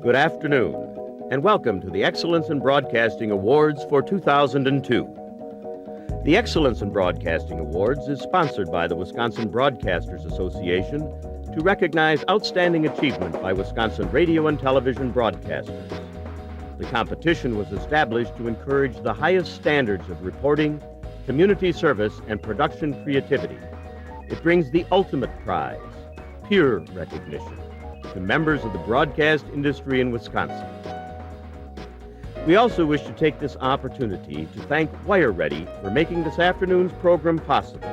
Good afternoon, and welcome to the Excellence in Broadcasting Awards for 2002. The Excellence in Broadcasting Awards is sponsored by the Wisconsin Broadcasters Association to recognize outstanding achievement by Wisconsin radio and television broadcasters. The competition was established to encourage the highest standards of reporting, community service, and production creativity. It brings the ultimate prize, peer recognition, to members of the broadcast industry in Wisconsin. We also wish to take this opportunity to thank WireReady for making this afternoon's program possible.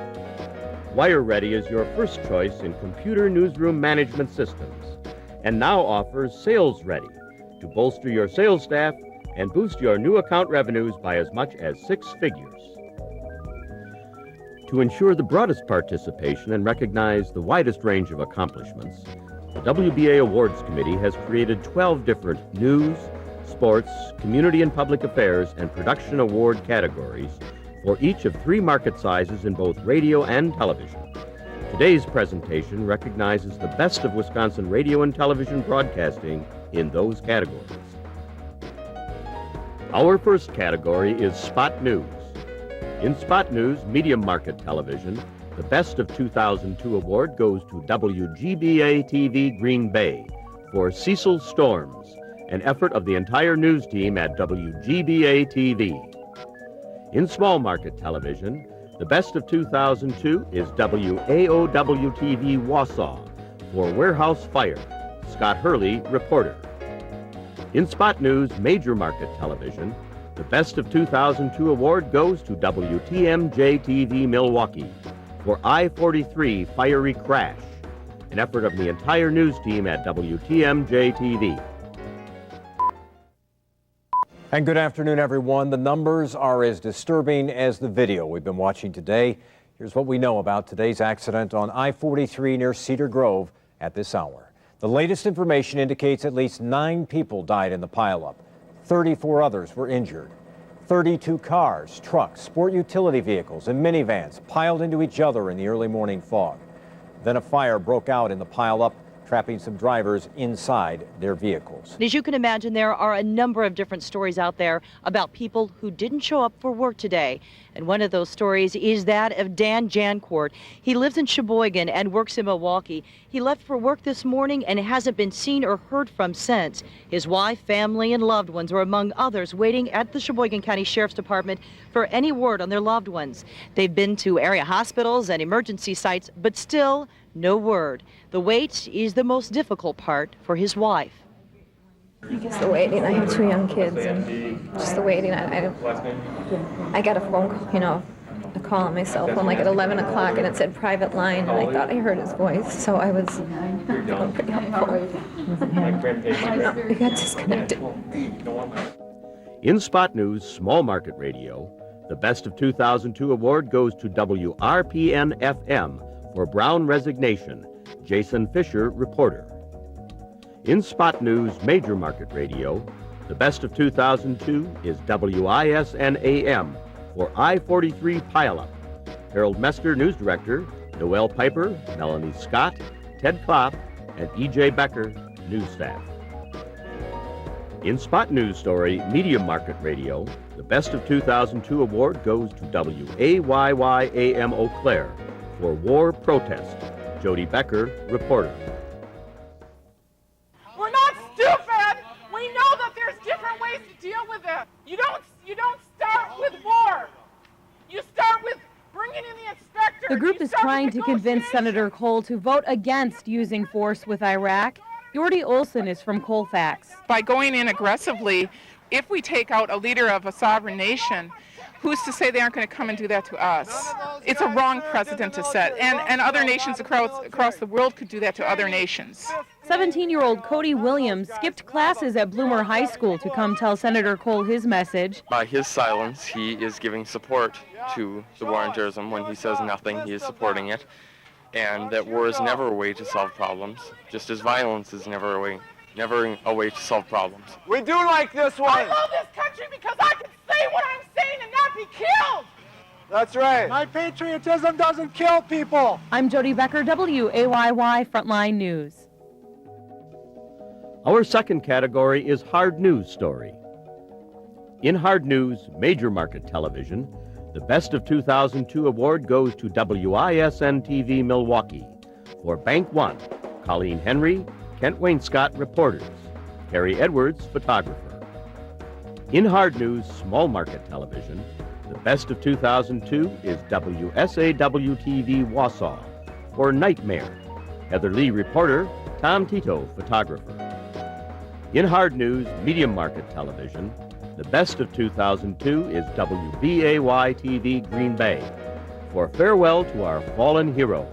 WireReady is your first choice in computer newsroom management systems and now offers SalesReady to bolster your sales staff and boost your new account revenues by as much as 6 figures. To ensure the broadest participation and recognize the widest range of accomplishments, the WBA Awards Committee has created 12 different news, sports, community and public affairs, and production award categories for each of 3 market sizes in both radio and television. Today's presentation recognizes the best of Wisconsin radio and television broadcasting in those categories. Our first category is Spot News. In Spot News, medium market television, the Best of 2002 award goes to WGBA TV Green Bay for Cecil Storms, an effort of the entire news team at WGBA TV. In small market television, the Best of 2002 is WAOW TV Wausau for Warehouse Fire, Scott Hurley, reporter. In Spot News major market television, the Best of 2002 award goes to WTMJ TV Milwaukee for I-43 Fiery Crash, an effort of the entire news team at WTMJ TV. And good afternoon, everyone. The numbers are as disturbing as the video we've been watching today. Here's what we know about today's accident on I-43 near Cedar Grove at this hour. The latest information indicates at least 9 people died in the pileup. 34 others were injured. 32 cars, trucks, sport utility vehicles, and minivans piled into each other in the early morning fog. Then a fire broke out in the pileup, trapping some drivers inside their vehicles. As you can imagine, there are a number of different stories out there about people who didn't show up for work today. And one of those stories is that of Dan Jancourt. He lives in Sheboygan and works in Milwaukee. He left for work this morning and hasn't been seen or heard from since. His wife, family, and loved ones were among others waiting at the Sheboygan County Sheriff's Department for any word on their loved ones. They've been to area hospitals and emergency sites, but still no word. The wait is the most difficult part for his wife. I guess the waiting. I have 2 young kids, and just the waiting. I got a phone call, a call on my cell phone like at 11 o'clock, and it said private line, and I thought I heard his voice, so I was feeling pretty helpful. We got disconnected. In Spot News small market radio, the Best of 2002 award goes to WRPN-FM for Brown Resignation, Jason Fisher, reporter. In Spot News major market radio, the Best of 2002 is WISN-AM for I-43 Pileup. Harold Mester, news director, Noel Piper, Melanie Scott, Ted Klopp, and E.J. Becker, news staff. In Spot News story medium market radio, the Best of 2002 award goes to WAYY-AM Eau Claire for War Protest, Jody Becker, reporter. We're not stupid. We know that there's different ways to deal with it. You don't start with war. You start with bringing in the inspector. The group is trying to convince Senator Cole to vote against using force with Iraq. Yordi Olson is from Colfax. By going in aggressively, if we take out a leader of a sovereign nation, who's to say they aren't going to come and do that to us? It's a wrong precedent to set. And other nations across the world could do that to other nations. 17-year-old Cody Williams skipped classes at Bloomer High School to come tell Senator Cole his message. By his silence, he is giving support to the war on terrorism. When he says nothing, he is supporting it. And that war is never a way to solve problems, just as violence is never a way to solve problems. We do like this one. I love this country because I can say what I'm saying and not be killed. That's right. My patriotism doesn't kill people. I'm Jody Becker, WAYY Frontline News. Our second category is Hard News Story. In Hard News, Major Market Television, the Best of 2002 award goes to WISN-TV Milwaukee for Bank One, Colleen Henry, Kent Wainscott, reporters, Terry Edwards, photographer. In Hard News, Small Market Television, the Best of 2002 is WSAW-TV Wausau for Nightmare, Heather Lee, reporter, Tom Tito, photographer. In Hard News, Medium Market Television, the Best of 2002 is WBAY-TV Green Bay for Farewell to Our Fallen Heroes,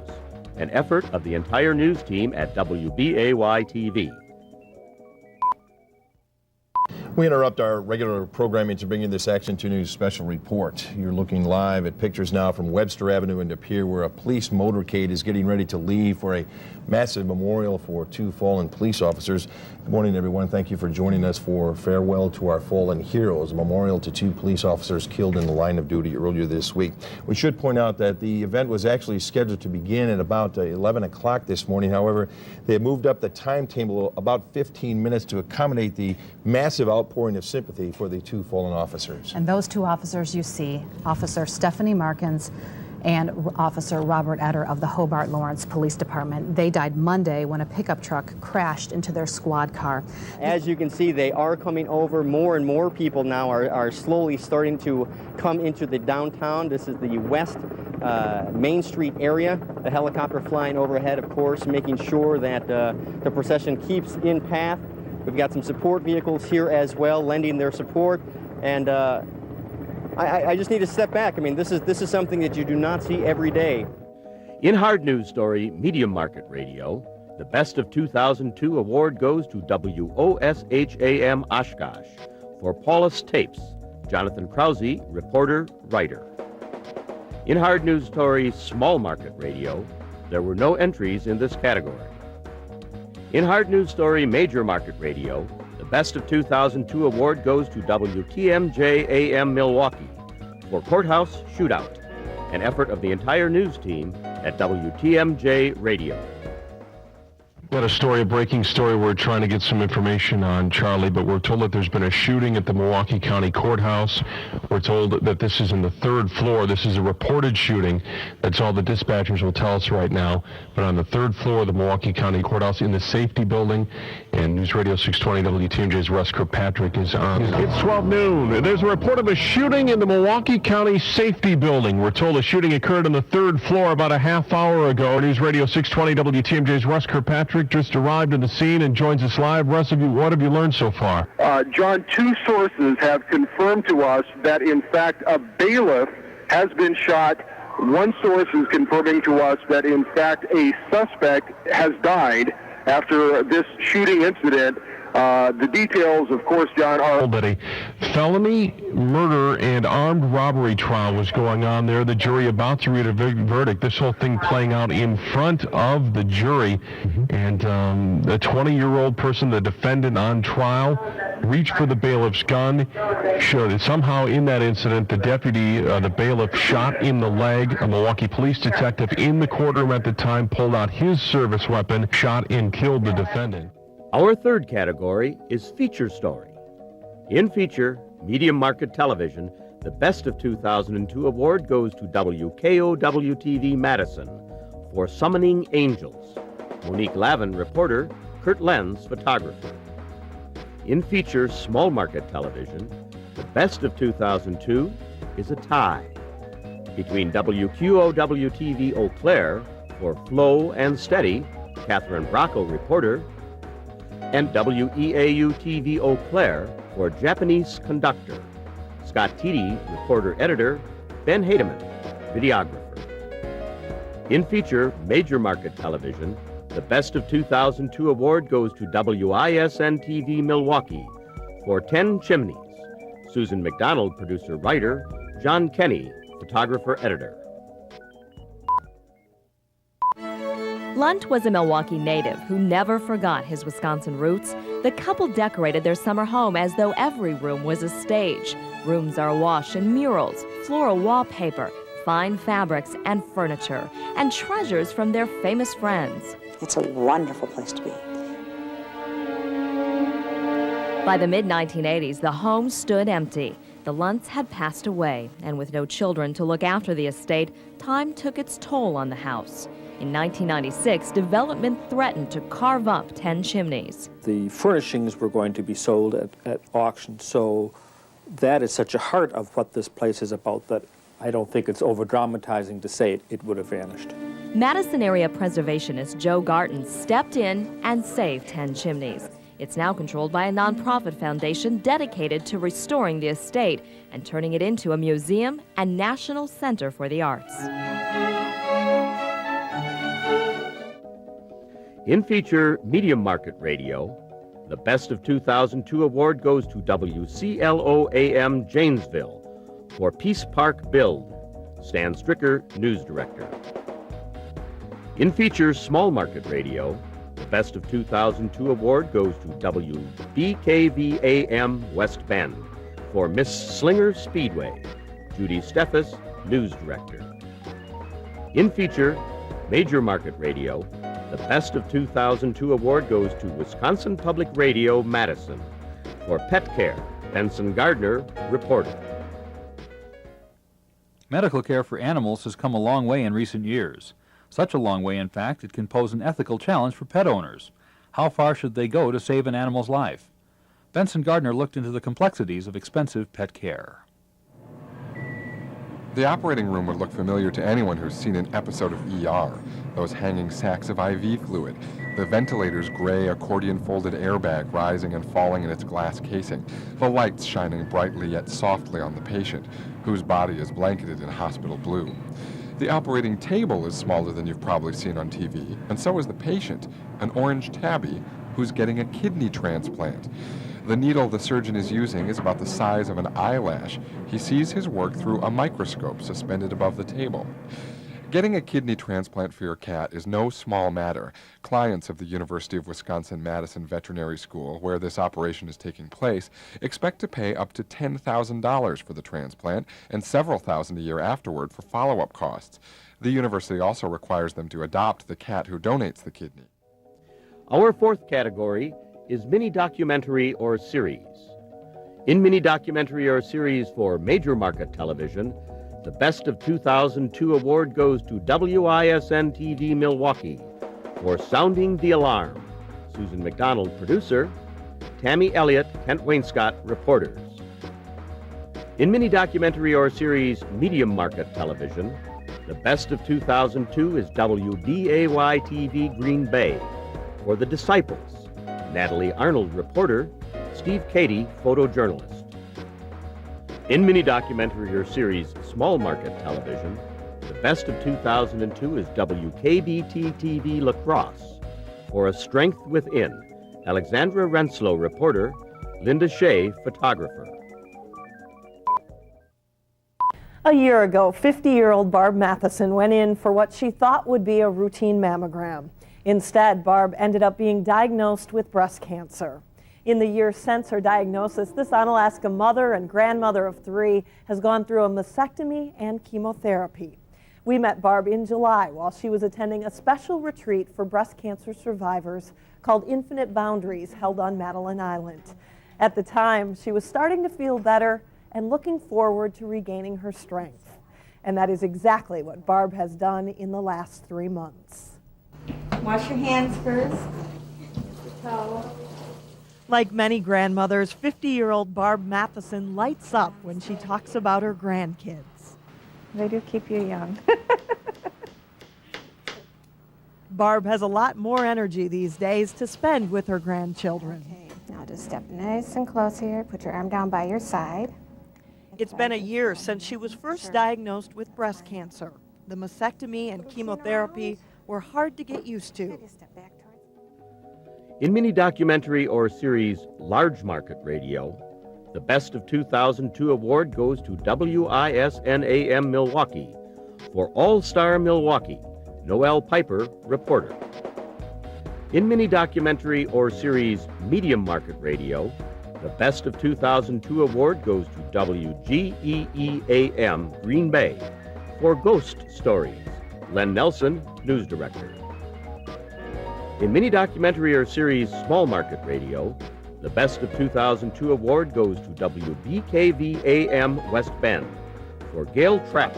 an effort of the entire news team at WBAY-TV. We interrupt our regular programming to bring you this Action 2 News special report. You're looking live at pictures now from Webster Avenue into Pier, where a police motorcade is getting ready to leave for a massive memorial for 2 fallen police officers. Good morning, everyone. Thank you for joining us for Farewell to Our Fallen Heroes, a memorial to 2 police officers killed in the line of duty earlier this week. We should point out that the event was actually scheduled to begin at about 11 o'clock this morning. However, they have moved up the timetable about 15 minutes to accommodate the massive outpouring of sympathy for the 2 fallen officers. And those 2 officers you see, Officer Stephanie Markins and Officer Robert Etter of the Hobart Lawrence Police Department. They died Monday when a pickup truck crashed into their squad car. As you can see, they are coming over. More and more people now are slowly starting to come into the downtown. This is the West Main Street area. The helicopter flying overhead, of course, making sure that the procession keeps in path. We've got some support vehicles here as well, lending their support, and I just need to step back. I mean, this is something that you do not see every day. In Hard News Story, Medium Market Radio, the Best of 2002 award goes to WOSHAM Oshkosh for Paulus Tapes, Jonathan Krause, reporter, writer. In Hard News Story, Small Market Radio, there were no entries in this category. In Hard News Story, Major Market Radio, the Best of 2002 award goes to WTMJ-AM Milwaukee for Courthouse Shootout, an effort of the entire news team at WTMJ Radio. Got a breaking story we're trying to get some information on, Charlie, but we're told that there's been a shooting at the Milwaukee County Courthouse. We're told that this is in the 3rd floor. This is a reported shooting. That's all the dispatchers will tell us right now. But on the 3rd floor of the Milwaukee County Courthouse in the safety building, and News Radio 620 WTMJ's Russ Kirkpatrick is on. It's 12 noon. There's a report of a shooting in the Milwaukee County safety building. We're told the shooting occurred on the 3rd floor about a half hour ago. News Radio 620 WTMJ's Russ Kirkpatrick just arrived at the scene and joins us live. Russ, what have you learned so far? John, 2 sources have confirmed to us that, in fact, a bailiff has been shot. One source is confirming to us that, in fact, a suspect has died after this shooting incident. The details, of course, John, are that a felony murder and armed robbery trial was going on there. The jury about to read a verdict. This whole thing playing out in front of the jury. And the 20-year-old person, the defendant on trial, reached for the bailiff's gun. Showed that somehow in that incident, the deputy, the bailiff, shot in the leg. A Milwaukee police detective in the courtroom at the time pulled out his service weapon, shot and killed the defendant. Our third category is Feature Story. In Feature, Medium Market Television, the Best of 2002 award goes to WKOW-TV Madison for Summoning Angels, Monique Lavin, reporter, Kurt Lenz, photographer. In Feature, Small Market Television, the Best of 2002 is a tie between WQOW-TV Eau Claire for Flow and Steady, Catherine Bracco, reporter, and WEAU-TV Eau Claire for Japanese Conductor, Scott Tiede, reporter-editor, Ben Hademan, videographer. In Feature, Major Market Television, the Best of 2002 award goes to WISN-TV Milwaukee for 10 Chimneys, Susan McDonald, producer-writer, John Kenny, photographer-editor. Lunt was a Milwaukee native who never forgot his Wisconsin roots. The couple decorated their summer home as though every room was a stage. Rooms are awash in murals, floral wallpaper, fine fabrics and furniture, and treasures from their famous friends. It's a wonderful place to be. By the mid-1980s, the home stood empty. The Lunts had passed away, and with no children to look after the estate, time took its toll on the house. In 1996, development threatened to carve up 10 chimneys. The furnishings were going to be sold at auction, so that is such a heart of what this place is about that I don't think it's over-dramatizing to say it would have vanished. Madison area preservationist Joe Garton stepped in and saved 10 chimneys. It's now controlled by a nonprofit foundation dedicated to restoring the estate and turning it into a museum and national center for the arts. In feature Medium Market Radio, the Best of 2002 award goes to WCLO-AM Janesville for Peace Park Build. Stan Stricker, News Director. In feature Small Market Radio, the Best of 2002 award goes to WBKV-AM West Bend for Miss Slinger Speedway. Judy Steffes, News Director. In feature Major Market Radio, the Best of 2002 award goes to Wisconsin Public Radio, Madison. For Pet Care, Benson Gardner, reporter. Medical care for animals has come a long way in recent years. Such a long way, in fact, it can pose an ethical challenge for pet owners. How far should they go to save an animal's life? Benson Gardner looked into the complexities of expensive pet care. The operating room would look familiar to anyone who's seen an episode of ER. Those hanging sacks of IV fluid, the ventilator's gray accordion-folded airbag rising and falling in its glass casing, the lights shining brightly yet softly on the patient, whose body is blanketed in hospital blue. The operating table is smaller than you've probably seen on TV, and so is the patient, an orange tabby who's getting a kidney transplant. The needle the surgeon is using is about the size of an eyelash. He sees his work through a microscope suspended above the table. Getting a kidney transplant for your cat is no small matter. Clients of the University of Wisconsin-Madison Veterinary School, where this operation is taking place, expect to pay up to $10,000 for the transplant and several thousand a year afterward for follow-up costs. The university also requires them to adopt the cat who donates the kidney. Our fourth category is mini documentary or series. In mini documentary or series for Major Market Television, the Best of 2002 award goes to WISN-TV Milwaukee for Sounding the Alarm. Susan McDonald, producer. Tammy Elliott, Kent Wainscott, reporters. In mini documentary or series Medium Market Television, the Best of 2002 is WDAY-TV Green Bay for The Disciples. Natalie Arnold, reporter. Steve Cady, photojournalist. In mini documentary or series Small Market Television, the Best of 2002 is WKBT-TV La Crosse for A Strength Within. Alexandra Renslow, reporter. Linda Shea, photographer. A year ago, 50-year-old Barb Matheson went in for what she thought would be a routine mammogram. Instead, Barb ended up being diagnosed with breast cancer. In the years since her diagnosis, this Onalaska mother and grandmother of 3 has gone through a mastectomy and chemotherapy. We met Barb in July while she was attending a special retreat for breast cancer survivors called Infinite Boundaries, held on Madeline Island. At the time, she was starting to feel better and looking forward to regaining her strength. And that is exactly what Barb has done in the last 3 months. Wash your hands first. Towel. Like many grandmothers, 50-year-old Barb Matheson lights up when she talks about her grandkids. They do keep you young. Barb has a lot more energy these days to spend with her grandchildren. Okay, now just step nice and close here. Put your arm down by your side. It's been a year since she was first diagnosed with breast cancer. The mastectomy and chemotherapy were hard to get used to. In mini documentary or series Large Market Radio, the Best of 2002 award goes to WISN-AM Milwaukee for All-Star Milwaukee. Noel Piper, reporter. In mini documentary or series Medium Market Radio, the Best of 2002 award goes to WGEE-AM Green Bay for Ghost Stories. Len Nelson, news director. In mini documentary or series Small Market Radio, The Best of 2002 award goes to WBKV-AM West Bend. For Gail Trapp,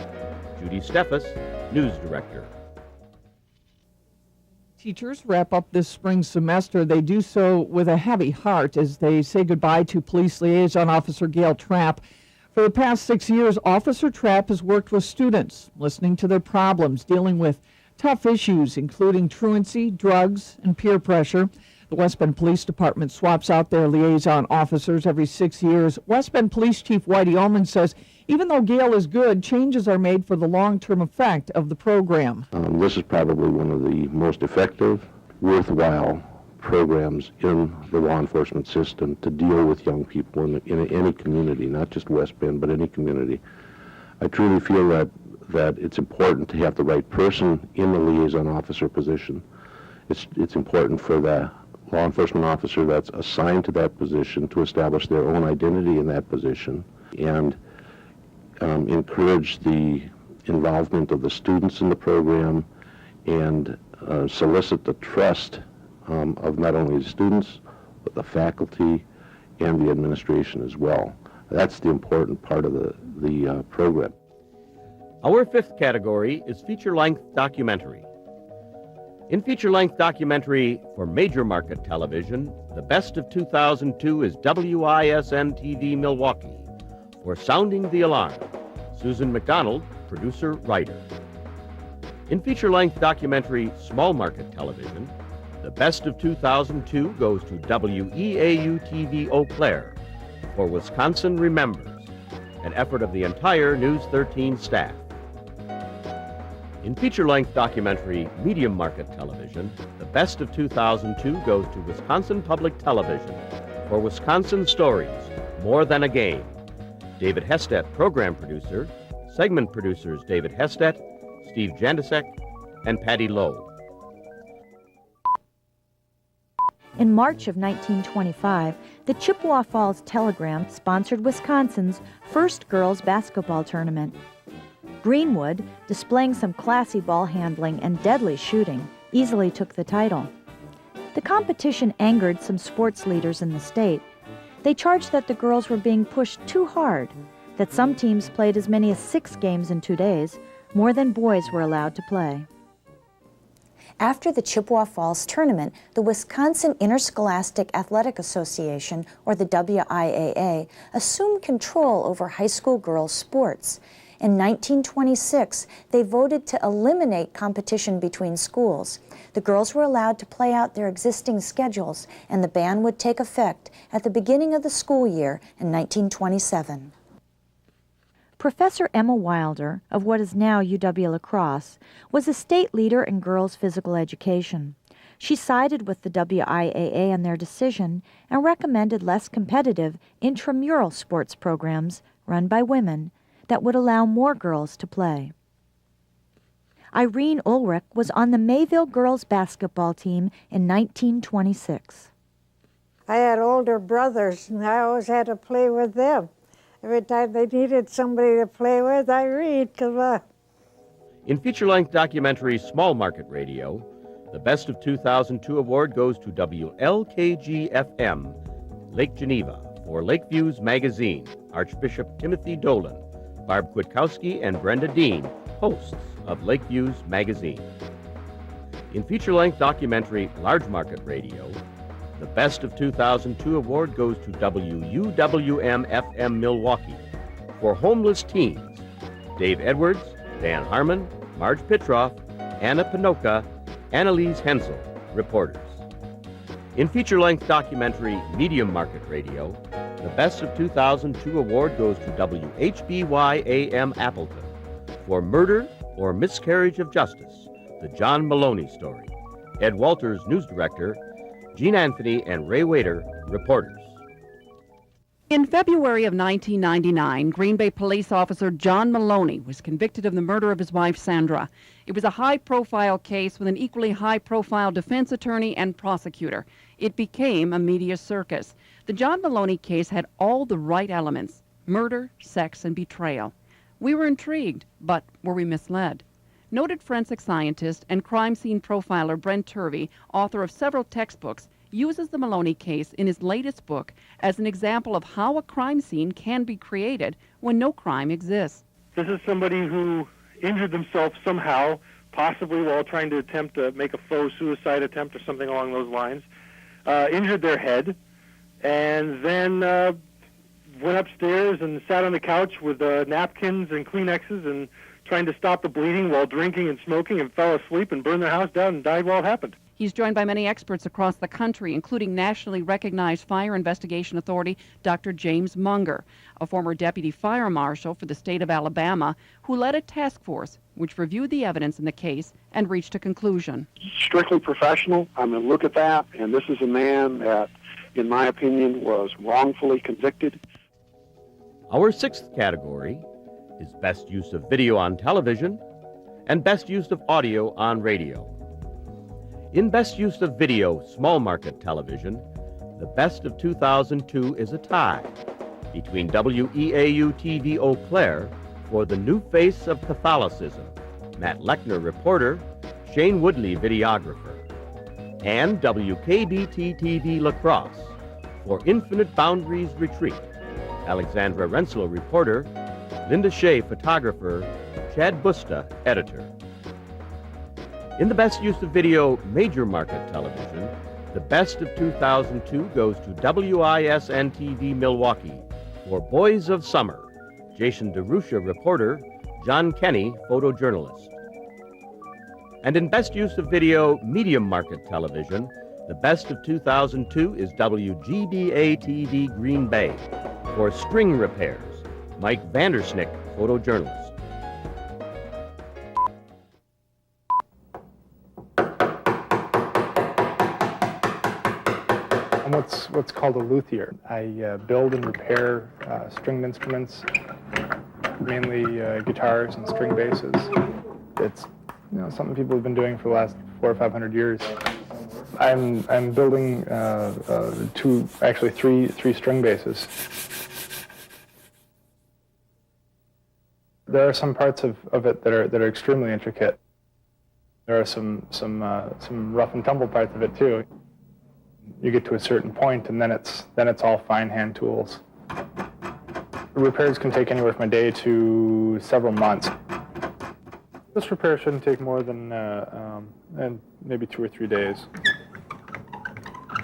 Judy Steffes, News Director. Teachers wrap up this spring semester. They do so with a heavy heart as they say goodbye to Police Liaison Officer Gail Trapp. For the past 6 years, Officer Trapp has worked with students, listening to their problems, dealing with tough issues, including truancy, drugs, and peer pressure. The West Bend Police Department swaps out their liaison officers every 6 years. West Bend Police Chief Whitey Ullman says even though Gail is good, changes are made for the long-term effect of the program. This is probably one of the most effective, worthwhile programs in the law enforcement system to deal with young people in any community, not just West Bend, but any community. I truly feel that it's important to have the right person in the liaison officer position. It's important for the law enforcement officer that's assigned to that position to establish their own identity in that position and encourage the involvement of the students in the program and solicit the trust of not only the students, but the faculty and the administration as well. That's the important part of the program. Our fifth category is feature-length documentary. In feature-length documentary for major market television, the Best of 2002 is WISN-TV Milwaukee. For Sounding the Alarm, Susan McDonald, producer-writer. In feature-length documentary small market television, the Best of 2002 goes to WEAU-TV Eau Claire for Wisconsin Remembers, an effort of the entire News 13 staff. In feature-length documentary medium market television, the Best of 2002 goes to Wisconsin Public Television for Wisconsin Stories, More Than a Game. David Hestedt, program producer, segment producers David Hestedt, Steve Jandasek, and Patty Lowe. In March of 1925, the Chippewa Falls Telegram sponsored Wisconsin's first girls basketball tournament. Greenwood, displaying some classy ball handling and deadly shooting, easily took the title. The competition angered some sports leaders in the state. They charged that the girls were being pushed too hard, that some teams played as many as 6 games in 2 days, more than boys were allowed to play. After the Chippewa Falls tournament, the Wisconsin Interscholastic Athletic Association, or the WIAA, assumed control over high school girls' sports. In 1926, they voted to eliminate competition between schools. The girls were allowed to play out their existing schedules, and the ban would take effect at the beginning of the school year in 1927. Professor Emma Wilder, of what is now UW-La Crosse, was a state leader in girls' physical education. She sided with the WIAA in their decision and recommended less competitive intramural sports programs run by women that would allow more girls to play. Irene Ulrich was on the Mayville girls basketball team in 1926. I had older brothers, and I always had to play with them. Every time they needed somebody to play with, I read. In feature-length documentary Small Market Radio, the Best of 2002 award goes to WLKG-FM, Lake Geneva, for Lakeviews Magazine, Archbishop Timothy Dolan, Barb Kwiatkowski and Brenda Dean, hosts of Lakeviews Magazine. In feature-length documentary Large Market Radio, the Best of 2002 award goes to WUWM-FM Milwaukee for Homeless Teens, Dave Edwards, Dan Harmon, Marge Pitroff, Anna Pinoka, Annalise Hensel, reporters. In feature-length documentary Medium Market Radio, the Best of 2002 award goes to WHBY-AM Appleton for Murder or Miscarriage of Justice, the John Maloney story. Ed Walters, news director, Gene Anthony and Ray Wader, reporters. In February of 1999, Green Bay police officer John Maloney was convicted of the murder of his wife, Sandra. It was a high-profile case with an equally high-profile defense attorney and prosecutor. It became a media circus. The John Maloney case had all the right elements: murder, sex, and betrayal. We were intrigued, but were we misled? Noted forensic scientist and crime scene profiler Brent Turvey, author of several textbooks, uses the Maloney case in his latest book as an example of how a crime scene can be created when no crime exists. This is somebody who injured themselves somehow, possibly while trying to attempt to make a faux suicide attempt or something along those lines, injured their head, and then went upstairs and sat on the couch with napkins and Kleenexes and trying to stop the bleeding while drinking and smoking, and fell asleep and burned their house down and died while it happened. He's joined by many experts across the country, including nationally recognized fire investigation authority Dr. James Munger, a former deputy fire marshal for the state of Alabama, who led a task force which reviewed the evidence in the case and reached a conclusion. Strictly professional. I'm going to look at that, and this is a man that, in my opinion, was wrongfully convicted. Our sixth category is best use of video on television and best use of audio on radio. In best use of video small market television, the best of 2002 is a tie between WEAU-TV Eau Claire for The New Face of Catholicism, Matt Lechner, reporter, Shane Woodley, videographer, and WKBT-TV La Crosse for Infinite Boundaries Retreat, Alexandra Renslow, reporter, Linda Shea, photographer, Chad Busta, editor. In the best use of video major market television, the best of 2002 goes to WISN-TV Milwaukee for Boys of Summer, Jason DeRusha, reporter, John Kenny, photojournalist. And in best use of video medium market television, the best of 2002 is WGBA-TV Green Bay for String Repairs, Mike Vandersnick, photojournalist. I'm what's called a luthier. I build and repair stringed instruments, mainly guitars and string basses. It's something people have been doing for the last 400 or 500 years. I'm building three string basses. There are some parts of it that are extremely intricate. There are some rough and tumble parts of it too. You get to a certain point, and then it's all fine hand tools. Repairs can take anywhere from a day to several months. This repair shouldn't take more than maybe 2 or 3 days.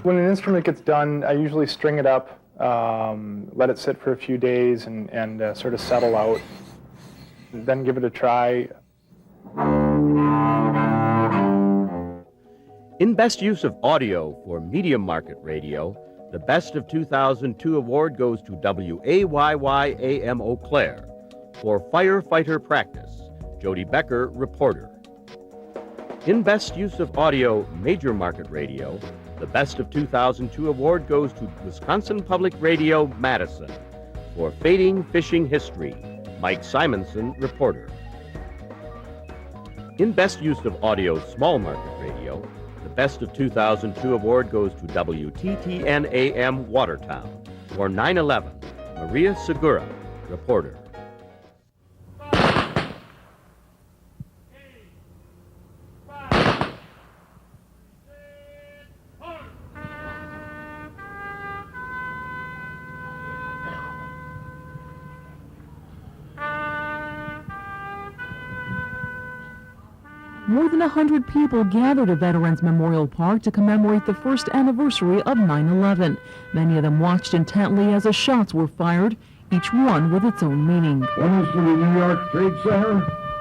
When an instrument gets done, I usually string it up, let it sit for a few days and sort of settle out, then give it a try. In best use of audio for medium market radio, the best of 2002 award goes to WAYY-AM Eau Claire for Firefighter Practice, Jody Becker, reporter. In best use of audio major market radio, the best of 2002 award goes to Wisconsin Public Radio Madison for Fading Fishing History, Mike Simonson, reporter. In best use of audio small market radio, the best of 2002 award goes to WTTN-AM Watertown for 9/11, Maria Segura, reporter. More than 100 people gathered at Veterans Memorial Park to commemorate the first anniversary of 9/11. Many of them watched intently as the shots were fired, each one with its own meaning. One is for the New York Trade Center,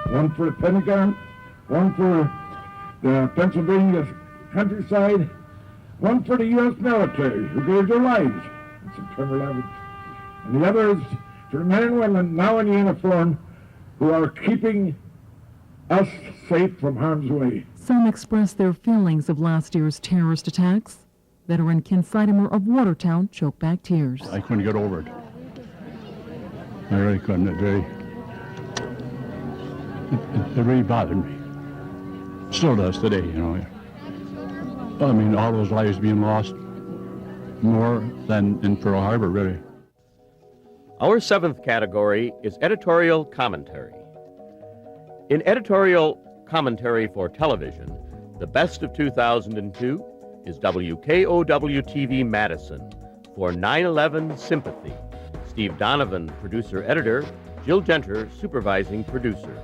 one for the Pentagon, one for the Pennsylvania countryside, one for the U.S. military who gave their lives on September 11th. And the other is for the men and women now in uniform who are keeping us safe from harm's way. Some expressed their feelings of last year's terrorist attacks. Veteran Ken Sidemer of Watertown choked back tears. I couldn't get over it. I really couldn't. It really bothered me. Still does today, you know. I mean, all those lives being lost, more than in Pearl Harbor, really. Our seventh category is editorial commentary. In editorial commentary for television, the best of 2002 is WKOW-TV Madison for 9/11 Sympathy. Steve Donovan, producer-editor, Jill Genter, supervising producer.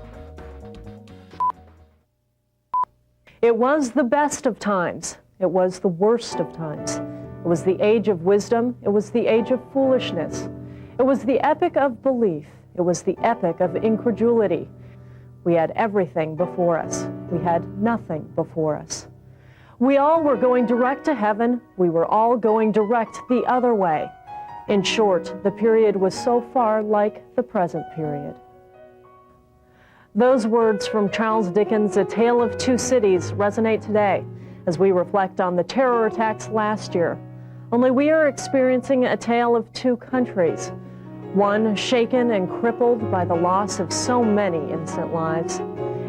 It was the best of times. It was the worst of times. It was the age of wisdom. It was the age of foolishness. It was the epoch of belief. It was the epoch of incredulity. We had everything before us. We had nothing before us. We all were going direct to heaven. We were all going direct the other way. In short, the period was so far like the present period. Those words from Charles Dickens' A Tale of Two Cities resonate today as we reflect on the terror attacks last year. Only we are experiencing a tale of two countries, one shaken and crippled by the loss of so many innocent lives,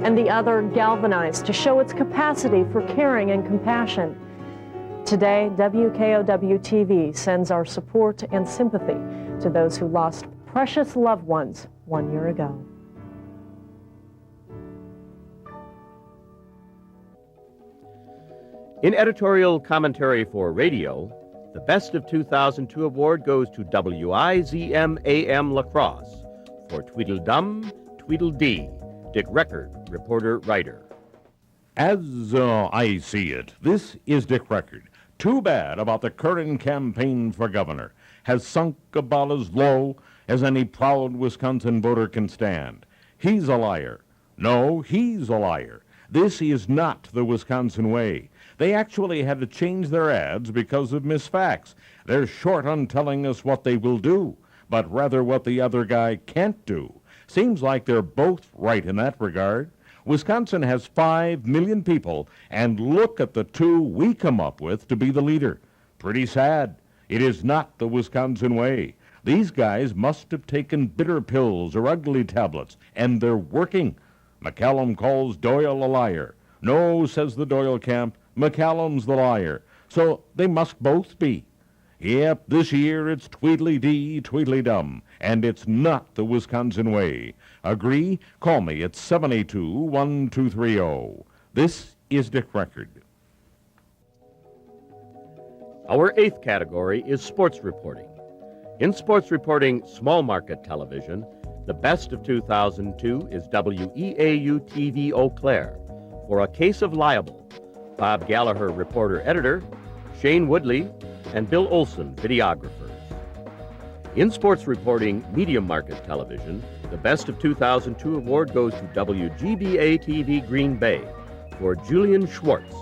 and the other galvanized to show its capacity for caring and compassion. Today, WKOW-TV sends our support and sympathy to those who lost precious loved ones 1 year ago. In editorial commentary for radio, the Best of 2002 award goes to WIZM-AM La Crosse for Tweedledum, Tweedledee, Dick Record, reporter-writer. As I see it, this is Dick Record. Too bad about the current campaign for governor. Has sunk about as low as any proud Wisconsin voter can stand. He's a liar. No, he's a liar. This is not the Wisconsin way. They actually had to change their ads because of misfacts. They're short on telling us what they will do, but rather what the other guy can't do. Seems like they're both right in that regard. Wisconsin has 5 million people, and look at the two we come up with to be the leader. Pretty sad. It is not the Wisconsin way. These guys must have taken bitter pills or ugly tablets, and they're working. McCallum calls Doyle a liar. No, says the Doyle camp, McCallum's the liar. So they must both be. Yep, this year it's Tweedledee, Tweedledum, and it's not the Wisconsin way. Agree? Call me at 782-1230. This is Dick Record. Our 8th category is sports reporting. In sports reporting, small market television, the Best of 2002 is WEAU-TV Eau Claire for A Case of Liable. Bob Gallagher, reporter-editor, Shane Woodley, and Bill Olson, videographers. In sports reporting, medium market television, the Best of 2002 award goes to WGBA-TV Green Bay for Julian Schwartz,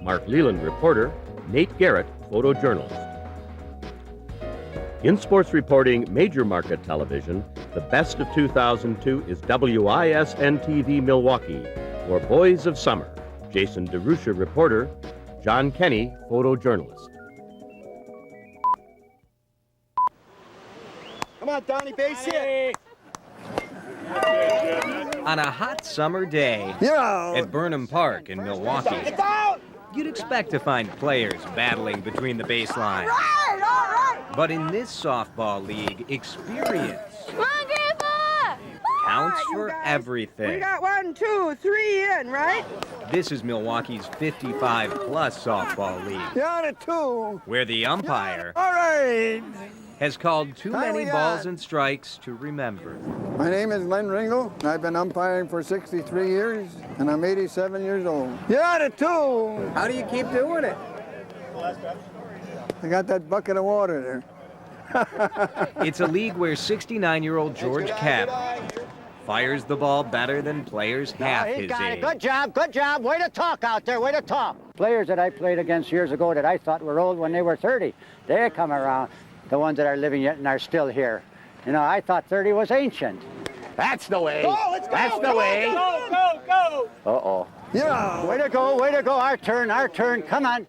Mark Leland, reporter, Nate Garrett, photojournalist. In sports reporting, major market television, the Best of 2002 is WISN-TV Milwaukee for Boys of Summer, Jason DeRusha, reporter, John Kenny, photojournalist. Come on, Donnie, base hit. On a hot summer day at Burnham Park in Milwaukee, you'd expect to find players battling between the baselines. All right. But in this softball league, experience Come on, Grandpa. counts for everything. We got 1, 2, 3 in, right? This is Milwaukee's 55-plus softball league, You're on it, 2. where the umpire All right. has called too Time many we balls got? and strikes to remember. My name is Len Ringo, and I've been umpiring for 63 years, and I'm 87 years old. You're on it, 2. How do you keep doing it? I got that bucket of water there. It's a league where 69-year-old George Cap fires the ball better than players half his age. Good job. Way to talk out there, way to talk. Players that I played against years ago that I thought were old when they were 30, they come around. The ones that are living yet and are still here. You know, I thought 30 was ancient. That's the way. Go, let's go. That's the way. Go. Uh-oh. Yeah. Way to go. Our turn. Come on.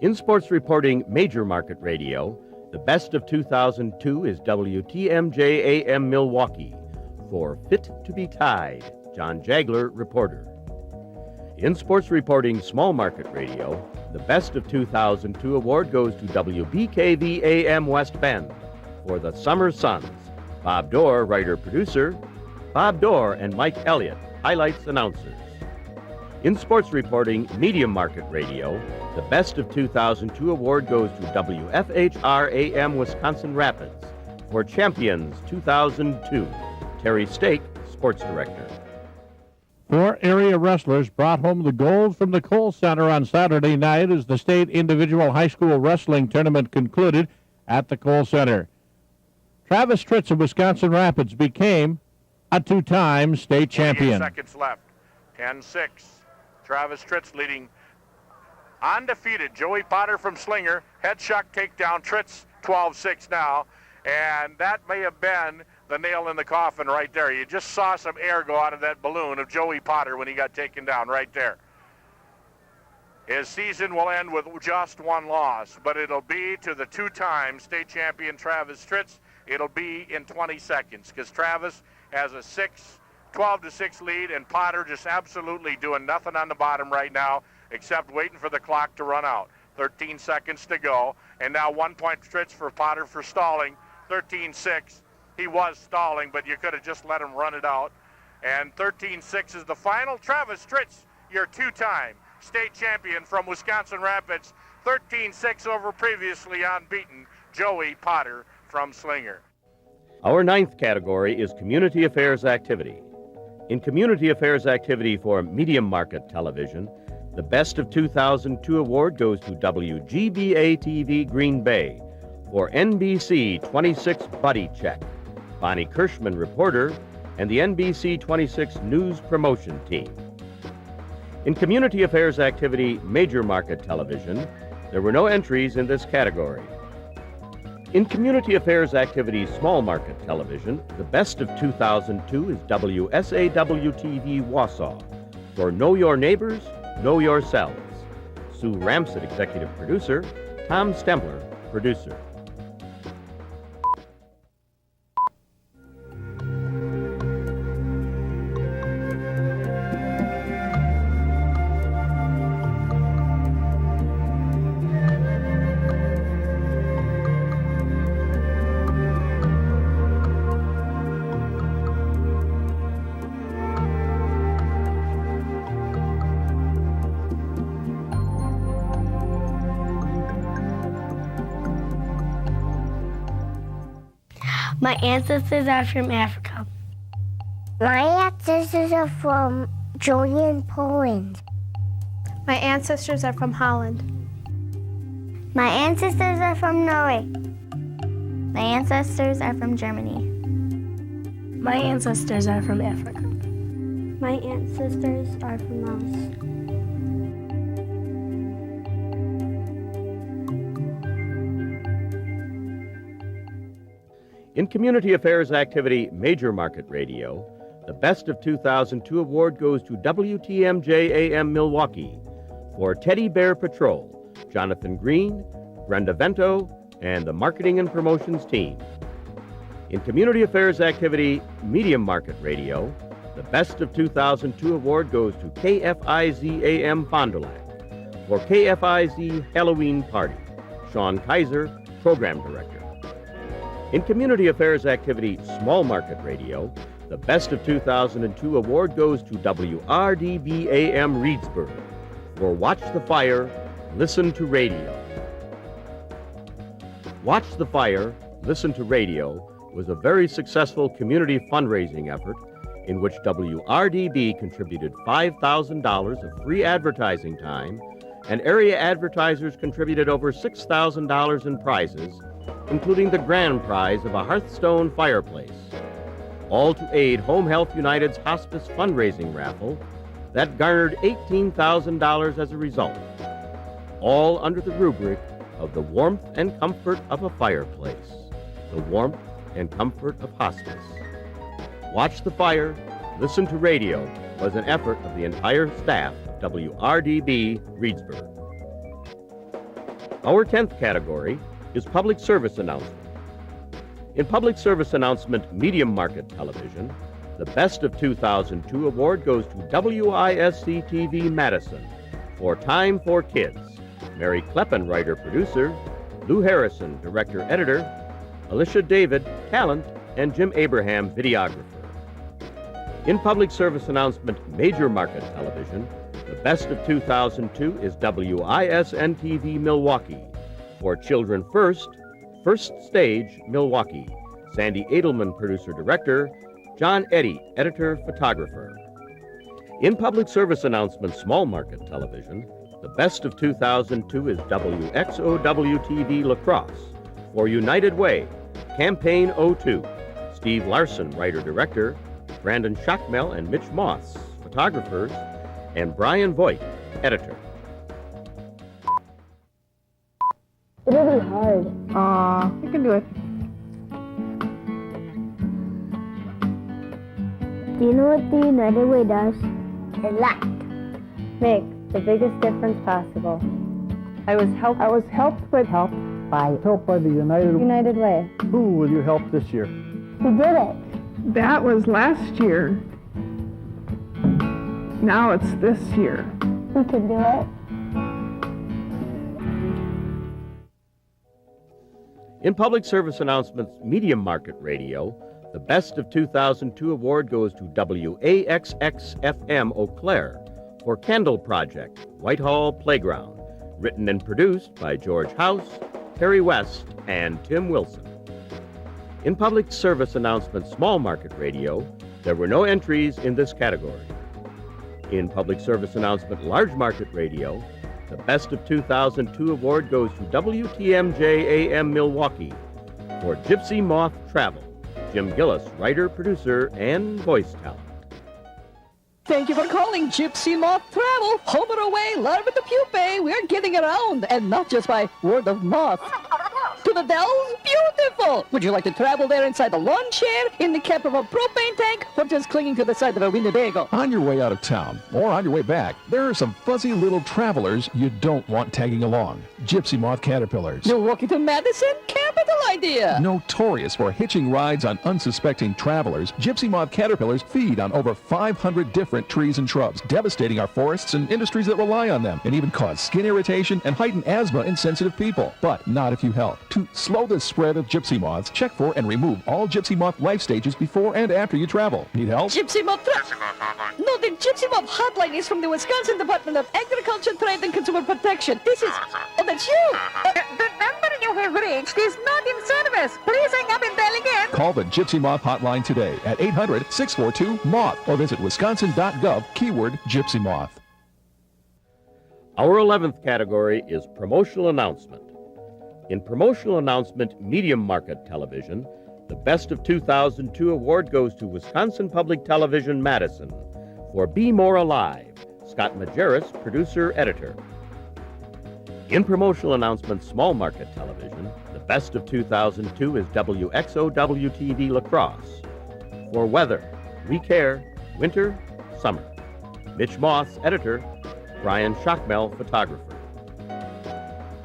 In sports reporting, major market radio, the Best of 2002 is WTMJ-AM Milwaukee for Fit to be Tied, John Jagler, reporter. In sports reporting, small market radio, the Best of 2002 award goes to WBKV-AM West Bend for The Summer Suns, Bob Dorr, writer-producer, Bob Dorr and Mike Elliott, highlights announcers. In sports reporting, medium market radio, the Best of 2002 award goes to WFHR-AM Wisconsin Rapids for Champions 2002. Terry Stake, sports director. 4 area wrestlers brought home the gold from the Kohl Center on Saturday night as the state individual high school wrestling tournament concluded at the Kohl Center. Travis Tritz of Wisconsin Rapids became a 2-time state champion. 8 seconds left. 10-6. Travis Tritz leading undefeated. Joey Potter from Slinger. Headshot takedown. Tritz 12-6 now. And that may have been the nail in the coffin right there. You just saw some air go out of that balloon of Joey Potter when he got taken down right there. His season will end with just 1 loss, but it'll be to the 2-time state champion Travis Tritz. It'll be in 20 seconds because Travis has a 12-6 lead, and Potter just absolutely doing nothing on the bottom right now except waiting for the clock to run out. 13 seconds to go, and now 1 point Tritz for Potter for stalling. 13-6. He was stalling, but you could have just let him run it out. And 13-6 is the final. Travis Tritz, your 2-time state champion from Wisconsin Rapids. 13-6 over previously unbeaten Joey Potter from Slinger. Our 9th category is community affairs activity. In community affairs activity for medium market television, the Best of 2002 award goes to WGBA TV Green Bay for NBC 26 Buddy Check, Bonnie Kirschman, reporter, and the NBC 26 News Promotion Team. In community affairs activity major market television, there were no entries in this category. In community affairs activity small market television, the Best of 2002 is WSAW-TV Wausau for Know Your Neighbors, Know Yourselves. Sue Ramsett, executive producer, Tom Stempler, producer. My ancestors are from Africa. My ancestors are from Georgia, Poland. My ancestors are from Holland. My ancestors are from Norway. My ancestors are from Germany. My ancestors are from Africa. My ancestors are from Laos. In community affairs activity major market radio, the Best of 2002 award goes to WTMJ-AM Milwaukee for Teddy Bear Patrol, Jonathan Green, Brenda Vento, and the marketing and promotions team. In community affairs activity medium market radio, the Best of 2002 award goes to KFIZ-AM Fond du Lac for KFIZ Halloween Party, Sean Kaiser, program director. In community affairs activity small market radio, the Best of 2002 award goes to WRDB-AM Reedsburg for Watch the Fire, Listen to Radio. Watch the Fire, Listen to Radio was a very successful community fundraising effort in which WRDB contributed $5,000 of free advertising time, and area advertisers contributed over $6,000 in prizes, including the grand prize of a Hearthstone fireplace, all to aid Home Health United's hospice fundraising raffle that garnered $18,000 as a result, all under the rubric of the warmth and comfort of a fireplace, the warmth and comfort of hospice. Watch the Fire, Listen to Radio was an effort of the entire staff of WRDB Reedsburg. Our 10th category is public service announcement. In public service announcement medium market television, the Best of 2002 award goes to WISC-TV Madison for Time for Kids, Mary Kleppen, writer-producer, Lou Harrison, director-editor, Alicia David, talent, and Jim Abraham, videographer. In public service announcement major market television, The best of 2002 is WISN-TV Milwaukee. For Children First, First Stage Milwaukee. Sandy Edelman, producer-director. John Eddy, editor-photographer. In public service announcement, small market television, the best of 2002 is WXOW-TV La Crosse. For United Way, Campaign 02. Steve Larson, writer-director. Brandon Schockmel and Mitch Moss, photographers. And Brian Voigt, editor. It'll be hard. You can do it. Do you know what the United Way does? Elect. Make the biggest difference possible. I was helped by the United Way. Who will you help this year? Who did it? That was last year. Now it's this year. Who could do it? In public service announcements, medium market radio, the best of 2002 award goes to WAXX-FM Eau Claire for Candle Project, Whitehall Playground, written and produced by George House, Terry West, and Tim Wilson. In public service announcements, small market radio, there were no entries in this category. In public service announcement, large market radio, the best of 2002 award goes to WTMJ-AM Milwaukee for Gypsy Moth Travel. Jim Gillis, writer, producer, and voice talent. Thank you for calling Gypsy Moth Travel. Home and away, love at the pupae. We're getting around, and not just by word of mouth. To the Dells, beautiful. Would you like to travel there inside the lawn chair, in the cap of a propane tank, or just clinging to the side of a Winnebago? On your way out of town, or on your way back, there are some fuzzy little travelers you don't want tagging along. Gypsy Moth Caterpillars. Milwaukee to Madison? Capital idea. Notorious for hitching rides on unsuspecting travelers, Gypsy Moth Caterpillars feed on over 500 different trees and shrubs, devastating our forests and industries that rely on them, and even cause skin irritation and heighten asthma in sensitive people. But not if you help. To slow the spread of gypsy moths, check for and remove all gypsy moth life stages before and after you travel. Need help? Gypsy Moth Hotline. No, the Gypsy Moth Hotline is from the Wisconsin Department of Agriculture, Trade, and Consumer Protection. This is... Oh, that's you! The number you have reached is not in service. Please hang up and dial again. Call the Gypsy Moth Hotline today at 800-642-MOTH or visit wisconsin.gov, keyword Gypsy Moth. Our 11th category is promotional announcement. In promotional announcement, medium market television, the best of 2002 award goes to Wisconsin Public Television Madison for Be More Alive. Scott Majerus, producer, editor. In promotional announcement, small market television, the best of 2002 is WXOW-TV La Crosse for Weather, We Care, Winter, Summer. Mitch Moss, editor. Brian Schockmel, photographer.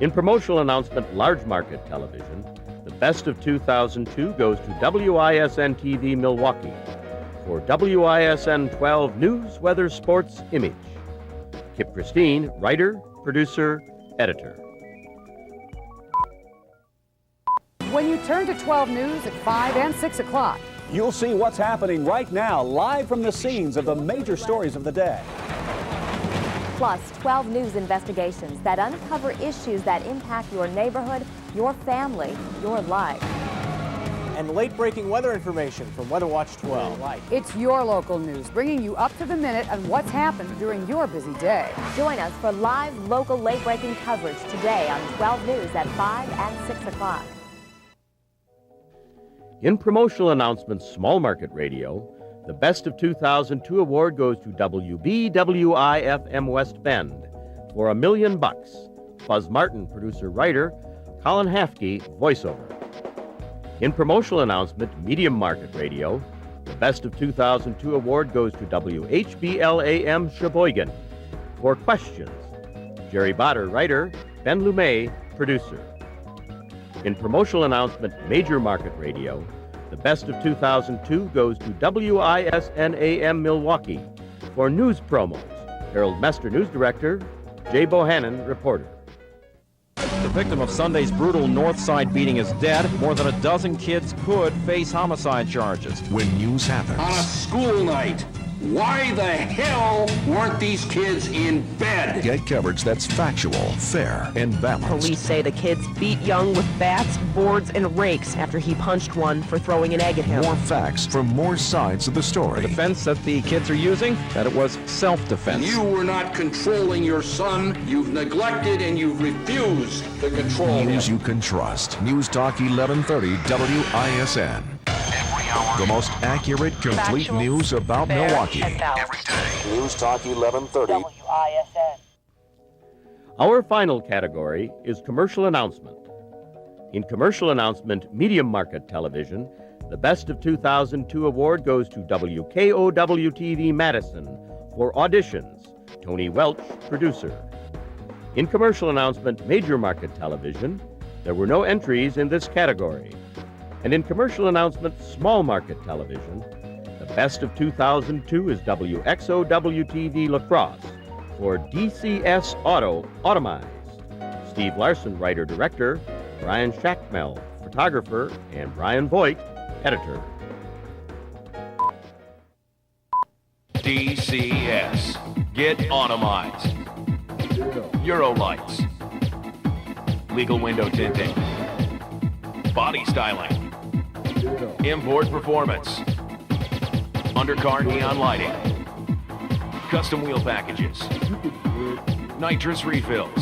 In promotional announcement, large market television, the best of 2002 goes to WISN-TV Milwaukee for WISN 12 News, Weather, Sports, Image. Kip Christine, writer, producer, editor. When you turn to 12 News at 5 and 6 o'clock, you'll see what's happening right now, live from the scenes of the major stories of the day. Plus, 12 News investigations that uncover issues that impact your neighborhood, your family, your life. And late-breaking weather information from Weather Watch 12. It's your local news, bringing you up to the minute on what's happened during your busy day. Join us for live local late-breaking coverage today on 12 News at 5 and 6 o'clock. In promotional announcements, small market radio, the best of 2002 award goes to WBWI-FM West Bend for $1 million. Buzz Martin, producer, writer. Colin Hafke, voiceover. In promotional announcement, medium market radio, the best of 2002 award goes to WHBL-AM Sheboygan for Questions. Jerry Botter, writer. Ben Lumay, producer. In promotional announcement, major market radio, the best of 2002 goes to WISN-AM Milwaukee for news promos. Harold Mester, news director. Jay Bohannon, reporter. The victim of Sunday's brutal Northside beating is dead. More than a dozen kids could face homicide charges. When news happens. On a school night, Why the hell weren't these kids in bed? Get coverage that's factual, fair, and balanced. Police say the kids beat Young with bats, boards, and rakes after he punched one for throwing an egg at him. More facts from more sides of the story. The defense that the kids are using, that it was self-defense. You were not controlling your son. You've neglected and you've refused to control him. News you can trust. News Talk 1130 WISN. Every hour. The most accurate, complete Factual, news about fair, Milwaukee. and Every day. News Talk 1130 WISN. Our final category is commercial announcement. In commercial announcement, medium market television, the Best of 2002 award goes to WKOW-TV Madison for auditions. Tony Welch, producer. In commercial announcement, major market television, there were no entries in this category. And in commercial announcement, small market television, the Best of 2002 is WXOW-TV La Crosse for DCS Auto, Automized. Steve Larson, writer-director, Brian Shackmel, photographer, and Brian Voigt, editor. DCS. Get Automized. Eurolights. Legal window tinting. Body styling. Import performance. Undercar neon lighting. Custom wheel packages. Nitrous refills.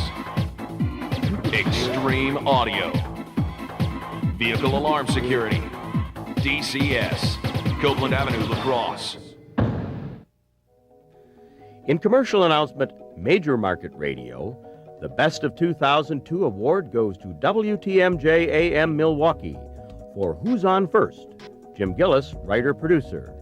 Extreme audio. Vehicle alarm security. DCS. Copeland Avenue, La Crosse. In commercial announcement, major market radio, the Best of 2002 award goes to WTMJ AM Milwaukee for Who's On First? Jim Gillis, writer-producer.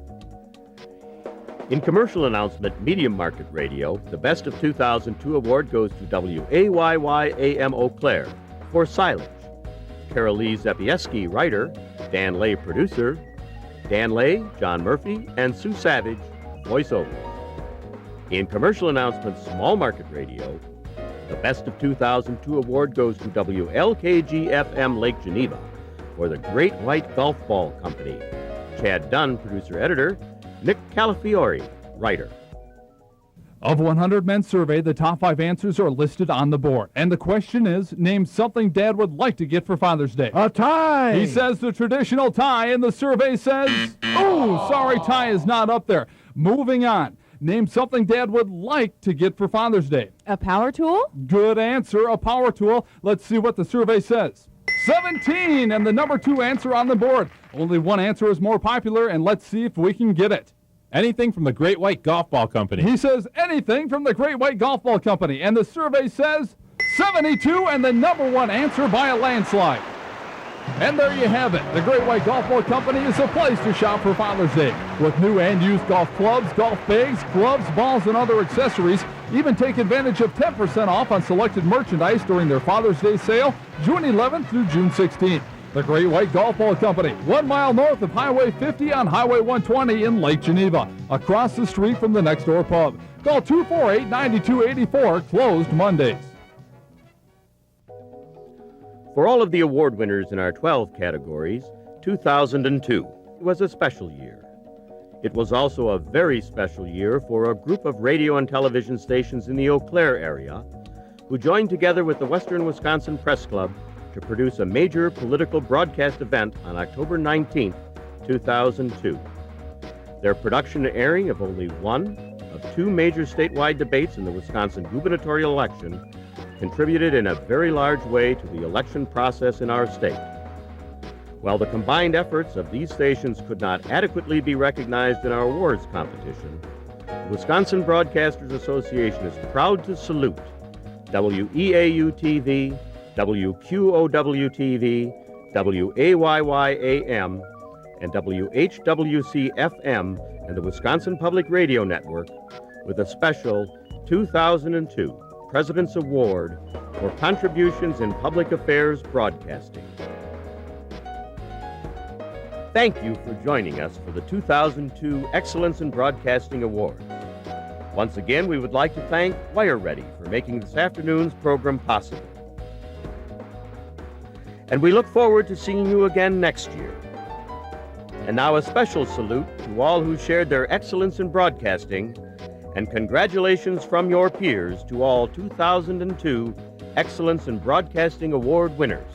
In commercial announcement, medium market radio, the Best of 2002 award goes to WAYY AM Eau Claire for Silage. Carol Lee Zepieski, writer, Dan Lay, producer, Dan Lay, John Murphy, and Sue Savage, voiceover. In commercial announcement, small market radio, the Best of 2002 award goes to WLKG-FM Lake Geneva for the Great White Golf Ball Company. Chad Dunn, producer-editor, Nick Calafiore, writer. Of 100 men surveyed, the top 5 answers are listed on the board. And the question is, name something Dad would like to get for Father's Day. A tie! He says the traditional tie, and the survey says, oh, sorry, tie is not up there. Moving on. Name something Dad would like to get for Father's Day. A power tool? Good answer, a power tool. Let's see what the survey says. 17, and the number 2 answer on the board. Only one answer is more popular, and let's see if we can get it. Anything from the Great White Golf Ball Company. He says anything from the Great White Golf Ball Company, and the survey says 72, and the number 1 answer by a landslide. And there you have it. The Great White Golf Ball Company is a place to shop for Father's Day. With new and used golf clubs, golf bags, gloves, balls, and other accessories. Even take advantage of 10% off on selected merchandise during their Father's Day sale, June 11th through June 16th. The Great White Golf Ball Company, 1 mile north of Highway 50 on Highway 120 in Lake Geneva, across the street from the next door pub. Call 248-9284, closed Mondays. For all of the award winners in our 12 categories, 2002 was a special year. It was also a very special year for a group of radio and television stations in the Eau Claire area who joined together with the Western Wisconsin Press Club to produce a major political broadcast event on October 19, 2002. Their production and airing of only one of 2 major statewide debates in the Wisconsin gubernatorial election contributed in a very large way to the election process in our state. While the combined efforts of these stations could not adequately be recognized in our awards competition, the Wisconsin Broadcasters Association is proud to salute WEAU-TV, WQOW-TV, WAYY-AM, and WHWC-FM and the Wisconsin Public Radio Network with a special 2002 President's Award for contributions in public affairs broadcasting. Thank you for joining us for the 2002 Excellence in Broadcasting Awards. Once again, we would like to thank WireReady for making this afternoon's program possible. And we look forward to seeing you again next year. And now a special salute to all who shared their excellence in broadcasting, and congratulations from your peers to all 2002 Excellence in Broadcasting Award winners.